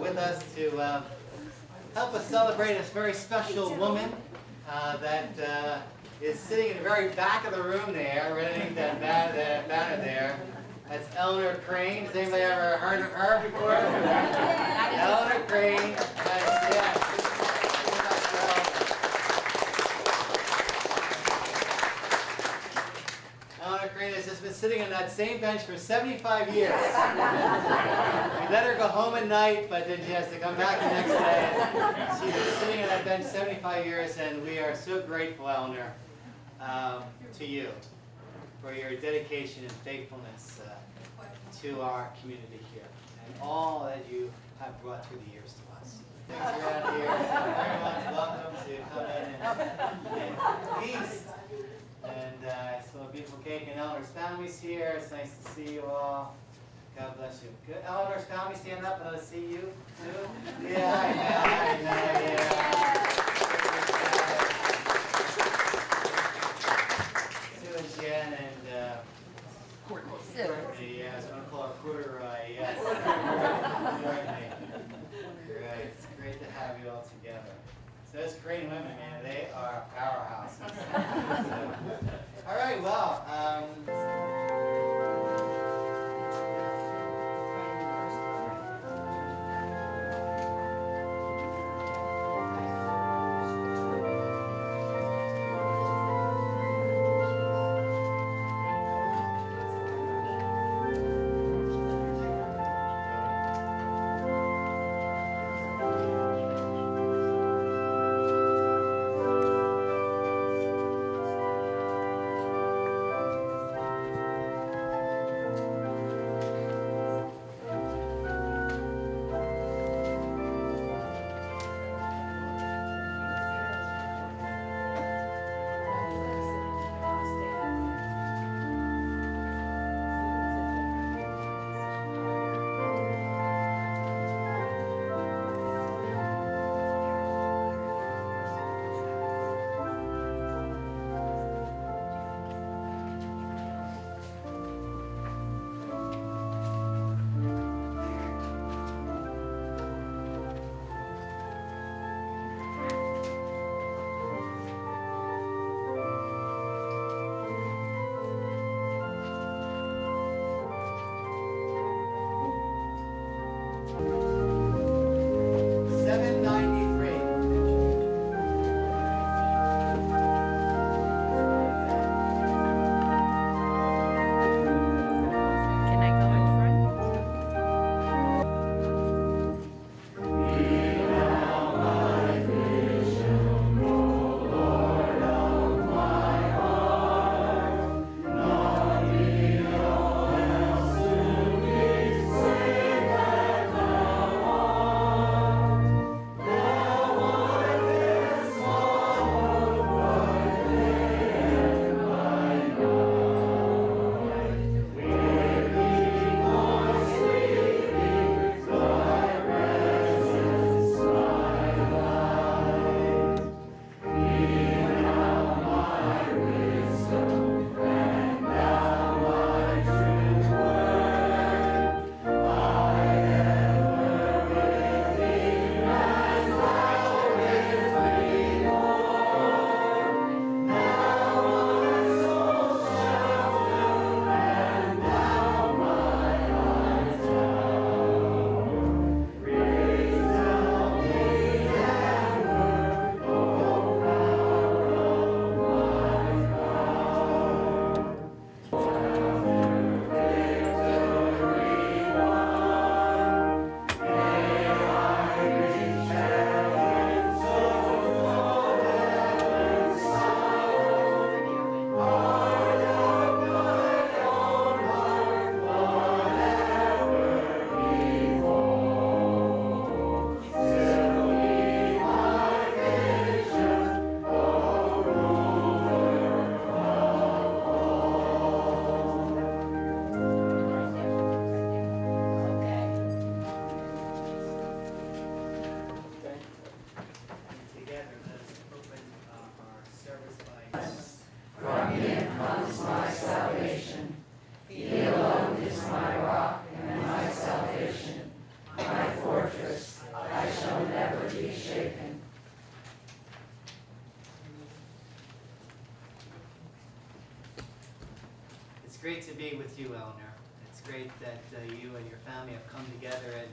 with us to help us celebrate this very special woman that is sitting in the very back of the room there, underneath that banner there. That's Eleanor Crane. Has anybody ever heard of her before? Eleanor Crane. Yes. Eleanor Crane has just been sitting on that same bench for 75 years. We let her go home at night, but then she has to come back the next day. She's been sitting on that bench 75 years, and we are so grateful, Eleanor, to you for your dedication and faithfulness to our community here and all that you have brought through the years to us. Thanks for out here. Everyone's welcome to come in and feast. And I saw a beautiful cake, and Eleanor's family's here. It's nice to see you all. God bless you. Good. Eleanor's family, stand up and let's see you too. Yeah, I know, yeah. Sue and Jen and Courtney, yeah, I was going to call her Corduroy, yes. Courtney. Right, it's great to have you all together. So those Crane women, man, they are powerhouses. All right, well, great to be with you, Eleanor. It's great that you and your family have come together, and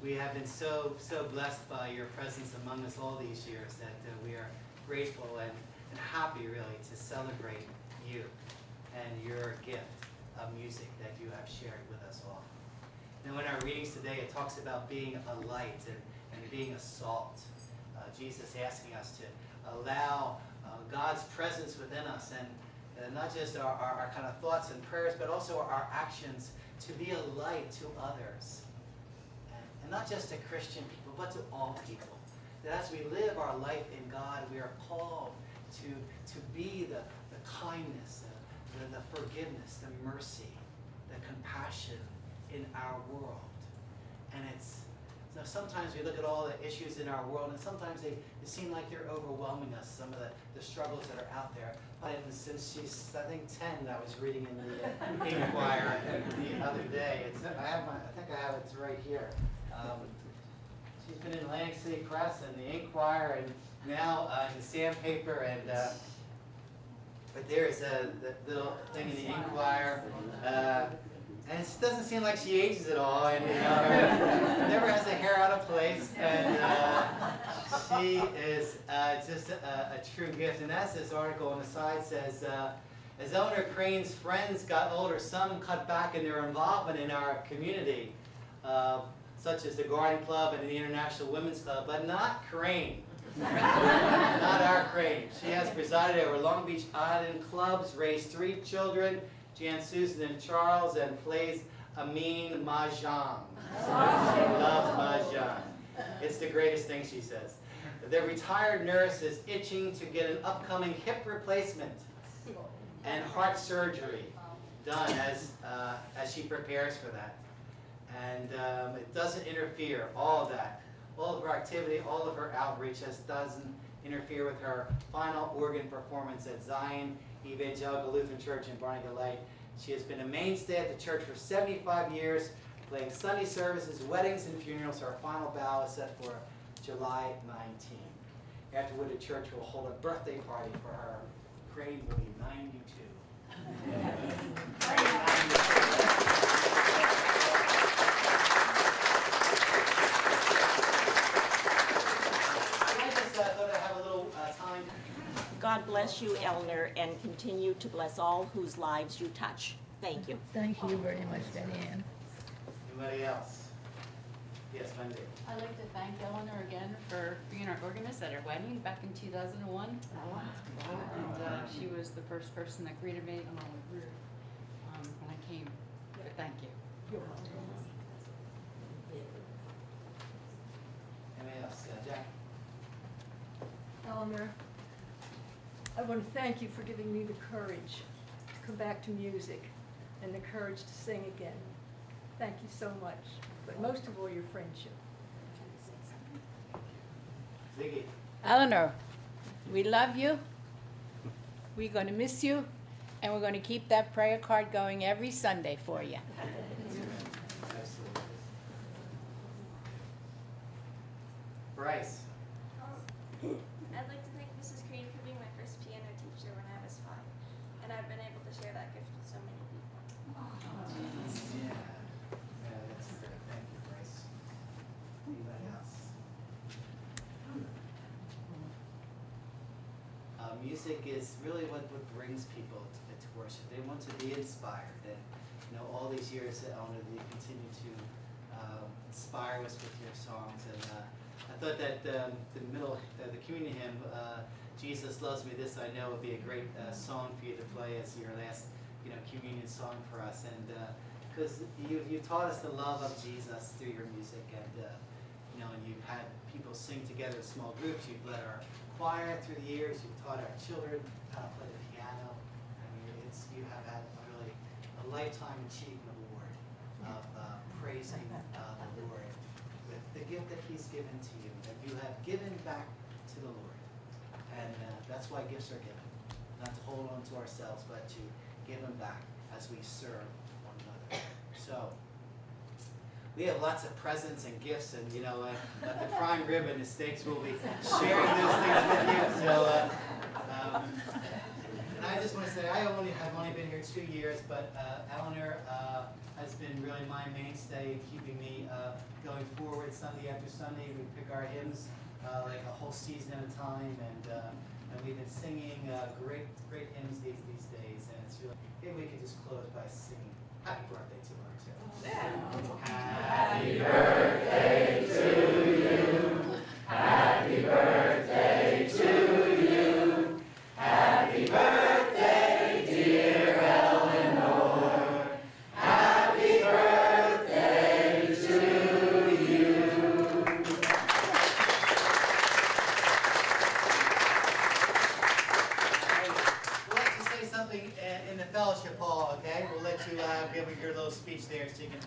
we have been so blessed by your presence among us all these years that we are grateful and happy, really, to celebrate you and your gift of music that you have shared with us all. And in our readings today, it talks about being a light and being a salt. Jesus asking us to allow God's presence within us, and not just our kind of thoughts and prayers, but also our actions to be a light to others. And not just to Christian people, but to all people. That as we live our life in God, we are called to be the kindness, the forgiveness, the mercy, the compassion in our world. And sometimes we look at all the issues in our world, and sometimes they seem like they're overwhelming us, some of the struggles that are out there. But since she's, I think, 10, I was reading in the Inquirer the other day. I think I have it right here. She's been in Atlantic City Press and the Inquirer, and now in the Sandpaper, and but there's the little thing in the Inquirer. And it doesn't seem like she ages at all, and never has a hair out of place, and she is just a true gift. And as this article on the side says, as Eleanor Crane's friends got older, some cut back in their involvement in our community, such as the Garden Club and the International Women's Club, but not Crane. Not our Crane. She has presided over Long Beach Island clubs, raised 3 children, Jan, Susan, and Charles, and plays Amin Mahjong. She loves Mahjong. It's the greatest thing, she says. The retired nurse is itching to get an upcoming hip replacement and heart surgery done as she prepares for that. And it doesn't interfere, all of that. All of her activity, all of her outreach doesn't interfere with her final organ performance at Zion Lutheran Church in Barnegat Light. She has been a mainstay at the church for 75 years, playing Sunday services, weddings, and funerals. Her final bow is set for July 19. Afterward, the church will hold a birthday party for her. Crane will be 92. God bless you, Eleanor, and continue to bless all whose lives you touch. Thank you. Thank you very much, Diane. Anybody else? Yes, Wendy. I'd like to thank Eleanor again for being our organist at our wedding back in 2001. And she was the first person that greeted me when I came. But thank you. Anybody else? Jack? Eleanor, I want to thank you for giving me the courage to come back to music and the courage to sing again. Thank you so much, but most of all, your friendship. Ziggy. Eleanor, we love you. We're going to miss you, and we're going to keep that prayer card going every Sunday for you. Absolutely. Bryce. I'd like to thank Mrs. Crane for being my first piano teacher when I was 5, and I've been able to share that gift with so many people. Yeah, that's great. Thank you, Bryce. Anybody else? Music is really what brings people to worship. They want to be inspired, and all these years, Eleanor, you continue to inspire us with your songs. And I thought that the communion hymn, "Jesus Loves Me," this I know would be a great song for you to play as your last, communion song for us. And because you taught us the love of Jesus through your music, and and you've had people sing together in small groups. You've led our choir through the years. You've taught our children how to play the piano. I mean, you have had a lifetime achievement award of praising the Lord with the gift that He's given to you, that you have given back to the Lord. And that's why gifts are given, not to hold on to ourselves, but to give them back as we serve one another. So we have lots of presents and gifts, and the prime rib and the steaks will be sharing those things with you. So, and I just want to say, have only been here 2 years, but Eleanor has been really my mainstay in keeping me going forward Sunday after Sunday. We pick our hymns like a whole season at a time, and we've been singing great hymns these days, and it's really, maybe we could just close by singing happy birthday to her too. Happy birthday to you. Happy birthday to you. Happy birthday, dear Eleanor. Happy birthday to you. We'll let you say something in the fellowship hall, okay? We'll let you give your little speech there so you can.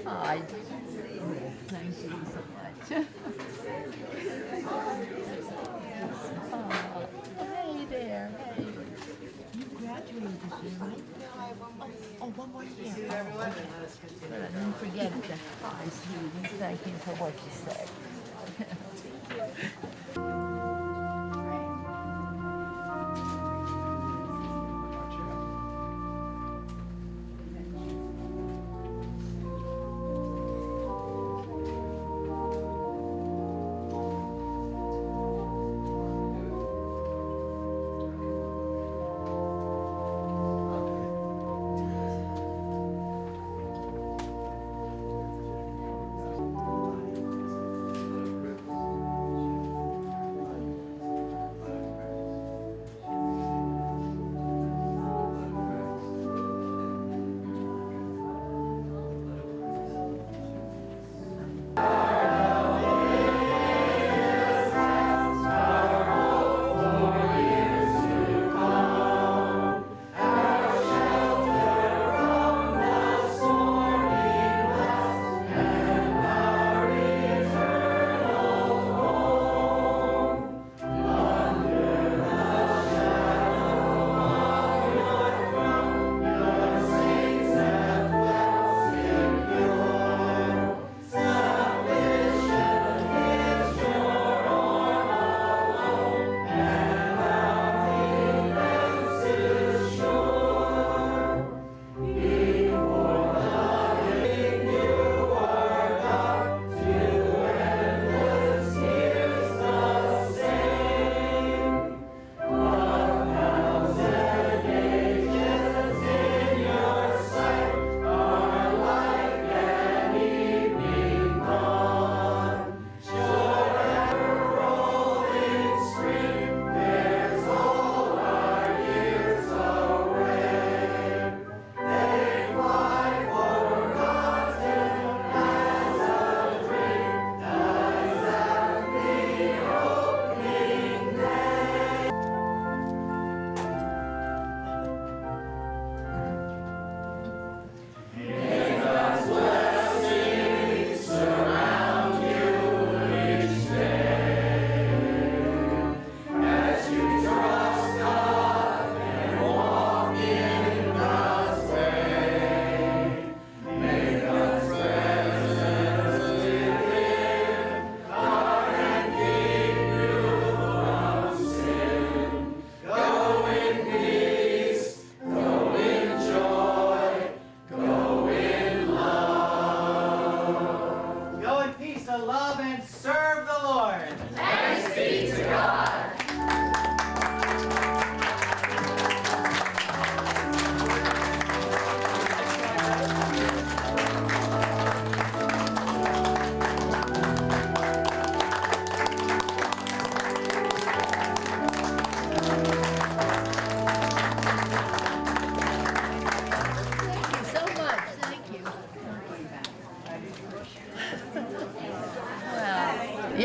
Hi. Thank you so much. Hey there, hey. You graduated this year, right? No, I have one more year. Oh, one more year. See everyone, and let us continue. But I didn't forget it. I see. Thank you for what you said.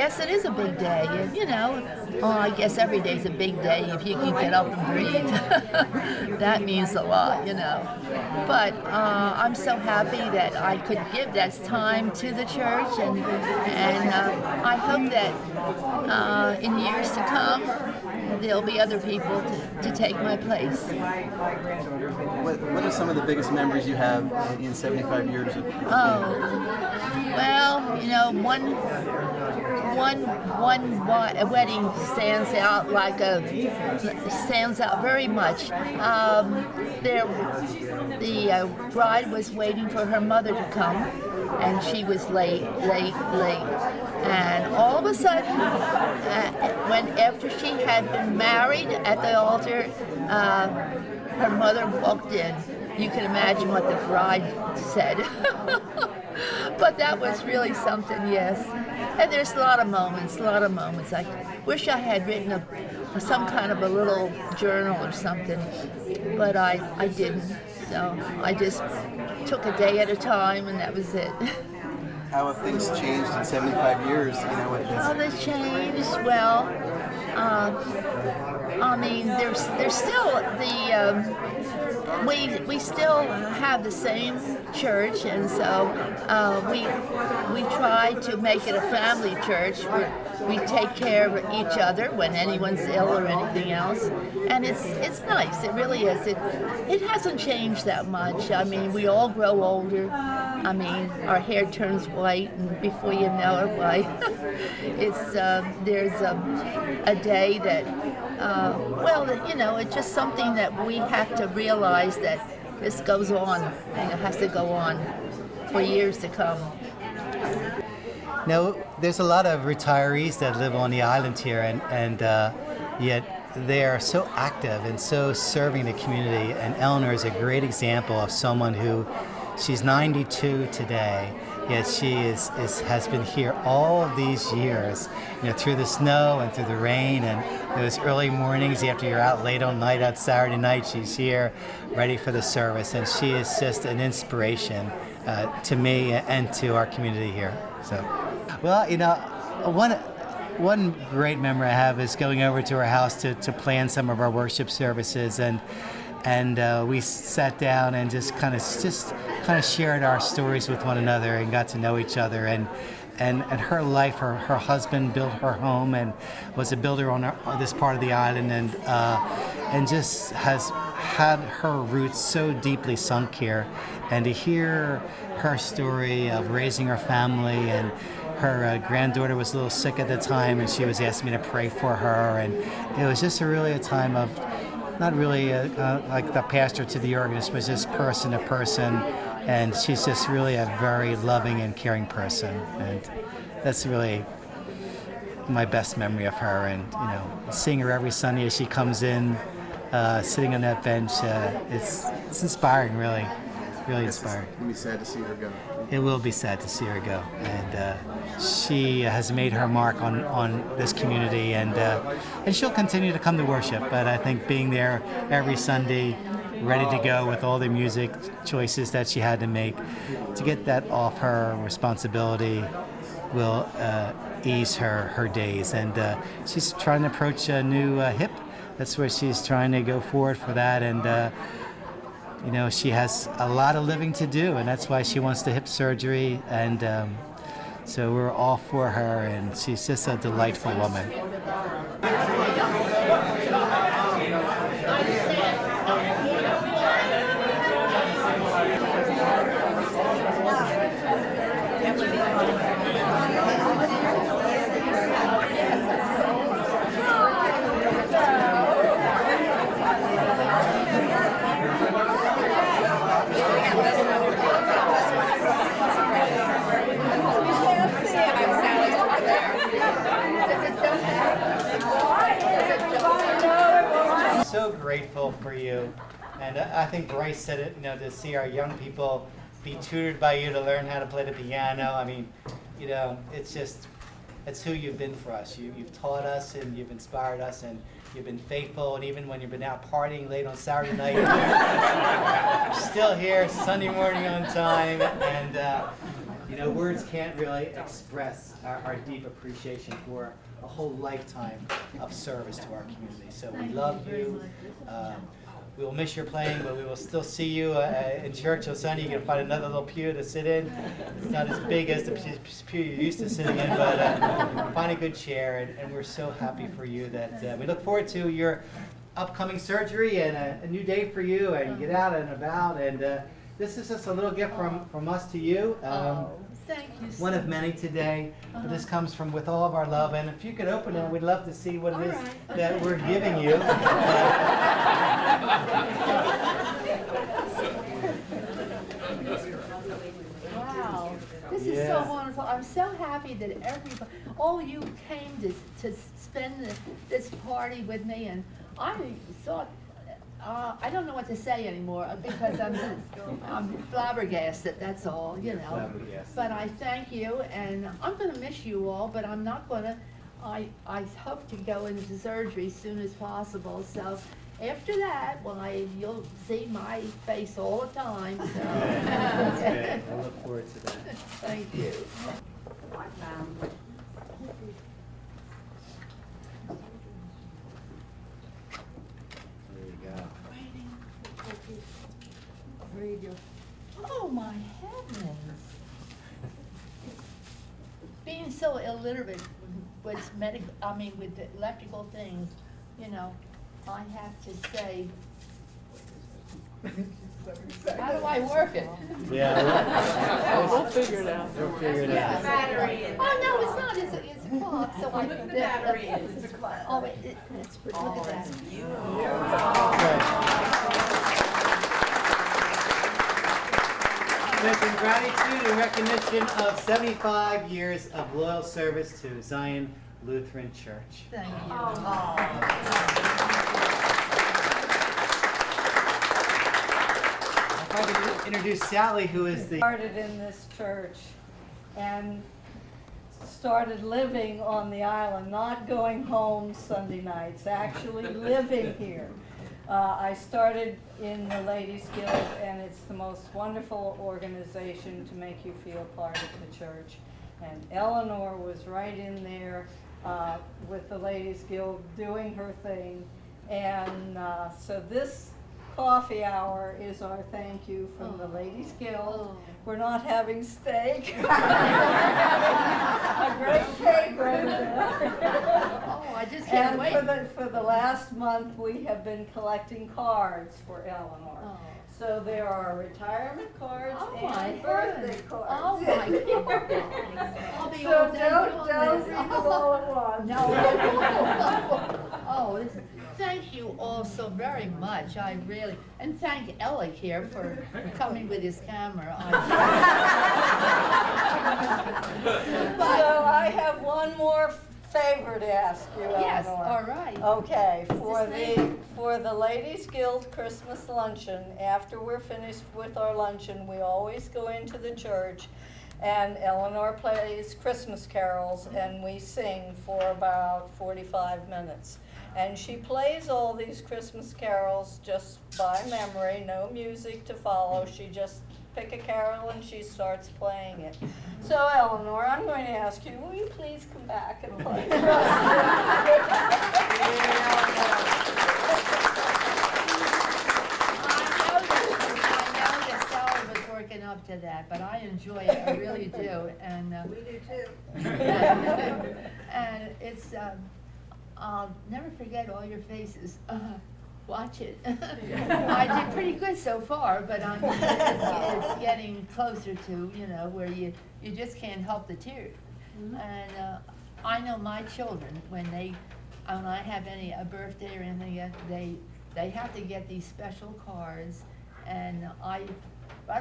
Yes, it is a big day. You know, I guess every day's a big day if you can get up and breathe. That means a lot, you know. But I'm so happy that I could give that time to the church, and I hope that in years to come there'll be other people to take my place. What are some of the biggest memories you have in 75 years of Oh, well, you know, one wedding stands out very much. The bride was waiting for her mother to come, and she was late, and all of a sudden, after she had been married at the altar, her mother walked in. You can imagine what the bride said. But that was really something, yes. And there's a lot of moments. I wish I had written some kind of a little journal or something, but I didn't. So I just took a day at a time, and that was it. How have things changed in 75 years? You know, How they changed? Well, I mean, there's still we still have the same church, and so we try to make it a family church where we take care of each other when anyone's ill or anything else, and it's nice. It really is. It hasn't changed that much. I mean, we all grow older. I mean, our hair turns white, and before you know it, why, there's a day that, you know, it's just something that we have to realize that this goes on, and it has to go on for years to come. Now, there's a lot of retirees that live on the island here, and yet they are so active and so serving the community. And Eleanor is a great example of someone who, she's 92 today, yet she has been here all these years, you know, through the snow and through the rain and those early mornings after you're out late on night, out Saturday night, she's here ready for the service, and she is just an inspiration to me and to our community here. So, well, you know, one great memory I have is going over to her house to plan some of our worship services, and we sat down and just kind of shared our stories with one another and got to know each other. And her life, her husband built her home and was a builder on this part of the island, and just has had her roots so deeply sunk here. And to hear her story of raising her family, and her granddaughter was a little sick at the time, and she was asking me to pray for her, and it was just really a time of, not really like the pastor to the organist, but just person to person, and she's just really a very loving and caring person, and that's really my best memory of her. And you know, seeing her every Sunday as she comes in, sitting on that bench, it's inspiring, really inspiring. It'll be sad to see her go. It will be sad to see her go, and she has made her mark on this community, and she'll continue to come to worship. But I think being there every Sunday, ready to go with all the music choices that she had to make, to get that off her responsibility will ease her days. And she's trying to approach a new hip. That's where she's trying to go forward for that, and you know, she has a lot of living to do, and that's why she wants the hip surgery, and so we're all for her, and she's just a delightful woman. So grateful for you, and I think Bryce said it, you know, to see our young people be tutored by you to learn how to play the piano. I mean, you know, it's who you've been for us. You've taught us, and you've inspired us, and you've been faithful, and even when you've been out partying late on Saturday night, you're still here Sunday morning on time, and You know, words can't really express our deep appreciation for a whole lifetime of service to our community. So we love you. We will miss your playing, but we will still see you in church on Sunday. You can find another little pew to sit in. It's not as big as the pew you're used to sitting in, but find a good chair. And we're so happy for you that we look forward to your upcoming surgery and a new day for you, and you get out and about. And this is just a little gift from us to you. Thank you so One of many today, but this comes from with all of our love. And if you could open it, we'd love to see what it is that we're giving you. Wow, this is so wonderful. I'm so happy that everybody, all you came to spend this party with me, and I thought, I don't know what to say anymore because I'm flabbergasted, that's all, you know. Flabbergasted. But I thank you, and I'm gonna miss you all, but I'm not gonna, I hope to go into surgery as soon as possible, so after that, you'll see my face all the time, so. That's good. I look forward to that. Thank you. There you go. Oh, my heavens. Being so illiterate with with the electrical things, you know, I have to say, how do I work it? Yeah. We'll figure it out. We'll figure it out. Oh, no, it's not, it's a clock, so I can. The battery is. Oh, wait, look at that. With gratitude and recognition of 75 years of loyal service to Zion Lutheran Church. Thank you. If I could introduce Sally, who is the Started in this church and started living on the island, not going home Sunday nights, actually living here. I started in the Ladies Guild, and it's the most wonderful organization to make you feel part of the church. And Eleanor was right in there with the Ladies Guild doing her thing. And so this coffee hour is our thank you from the Ladies Guild. We're not having steak. We're having a great cake right there. Oh, I just can't wait. And for the last month, we have been collecting cards for Eleanor. Oh. So there are retirement cards my and birthday heavens. cards. Oh, my goodness. I'll be all So day don't on read this. them all at once. No. Oh, thank you all so very much. I really, and thank Alec here for coming with his camera. So I have one more favor to ask you, Eleanor. Yes, all right. Okay, This for the Ladies Guild Christmas luncheon, after we're finished with our luncheon, we always go into the church, and Eleanor plays Christmas carols, and we sing for about 45 minutes. And she plays all these Christmas carols just by memory, no music to follow. She just pick a carol and she starts playing it. So Eleanor, I'm going to ask you, will you please come back and play for us? I know that Sally was working up to that, but I enjoy it, I really do, and. We do too. And it's, I'll never forget all your faces. Watch it. I did pretty good so far, but it's getting closer to, you know, where you just can't help the tears. And I know my children, when I have a birthday or anything, they have to get these special cards, and right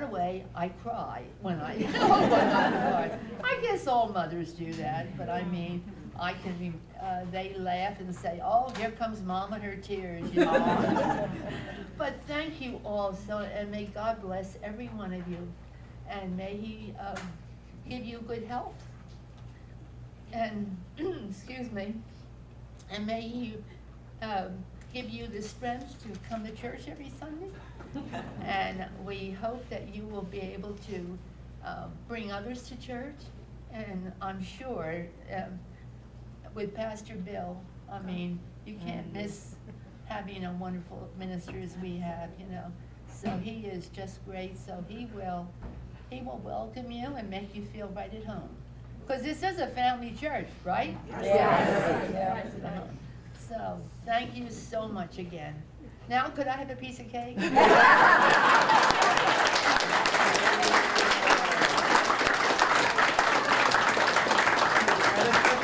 away, I cry when I open up the cards. I guess all mothers do that, but I mean, they laugh and say, "Oh, here comes Mom and her tears," you know. But thank you all so, and may God bless every one of you, and may He give you good health, and excuse me, and may He give you the strength to come to church every Sunday, and we hope that you will be able to bring others to church. And I'm sure with Pastor Bill, I mean, you can't miss having a wonderful minister as we have, you know. So he is just great. So he will welcome you and make you feel right at home. Because this is a family church, right? Yes. So thank you so much again. Now, could I have a piece of cake?